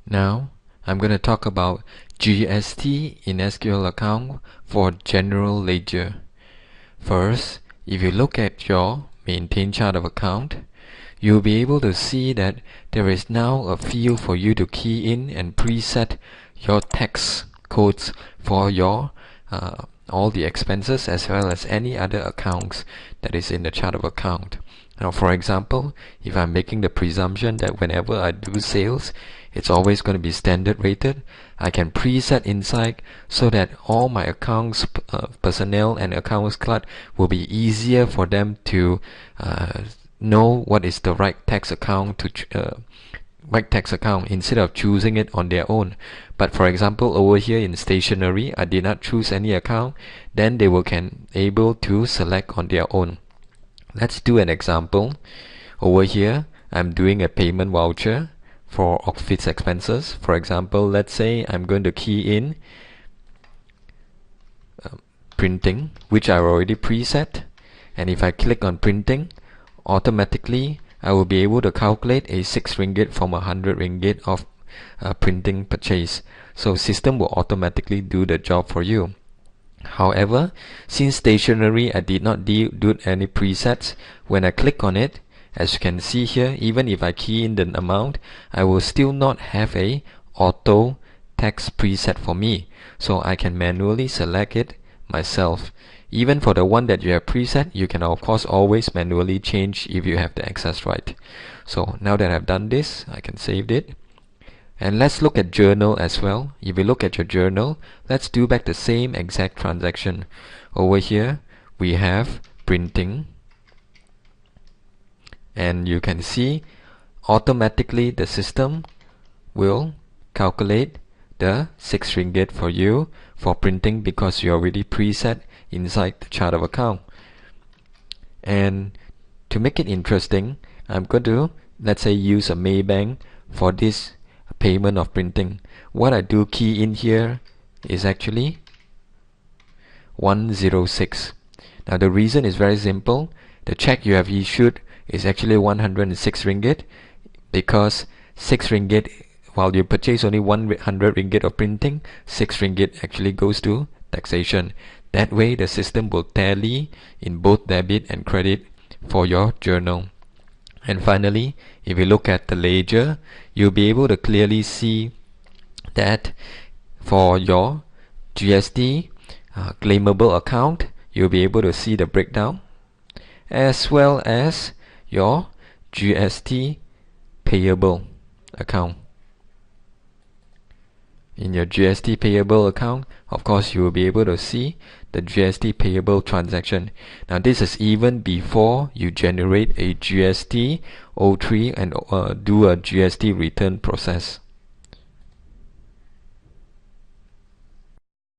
Now, I'm going to talk about GST in SQL account for general ledger. First, if you look at your maintain chart of account, you'll be able to see that there is now a field for you to key in and preset your tax codes for your all the expenses as well as any other accounts that is in the chart of account. Now, for example, if I'm making the presumption that whenever I do sales, it's always going to be standard rated, I can preset inside so that all my accounts personnel and accounts clerk will be easier for them to know what is the right tax account to right tax account instead of choosing it on their own. But for example, over here in stationery, I did not choose any account, then they will can able to select on their own. Let's do an example. Over here, I'm doing a payment voucher for office expenses. For example, let's say I'm going to key in printing, which I already preset, and if I click on printing, automatically I will be able to calculate a 6 ringgit from 100 ringgit of printing purchase. So system will automatically do the job for you. However, since stationery I did not do any presets, when I click on it, as you can see here, even if I key in the amount, I will still not have a auto tax preset for me. So I can manually select it myself. Even for the one that you have preset, you can of course always manually change if you have the access right. So now that I've done this, I can save it. And let's look at journal as well. If you look at your journal, let's do back the same exact transaction. Over here, we have printing. And you can see automatically the system will calculate the 6 ringgit for you for printing because you already preset inside the chart of account. And to make it interesting, I'm going to, let's say, use a Maybank for this payment of printing. What I do key in here is actually 106. Now the reason is very simple. The check you have issued is actually 106 ringgit because 6 ringgit, while you purchase only 100 ringgit of printing, 6 ringgit actually goes to taxation. That way the system will tally in both debit and credit for your journal. And finally, if you look at the ledger, you'll be able to clearly see that for your GST claimable account, you'll be able to see the breakdown, as well as your GST payable account. In your GST payable account, of course, you will be able to see the GST payable transaction. Now, this is even before you generate a GST 03 and do a GST return process.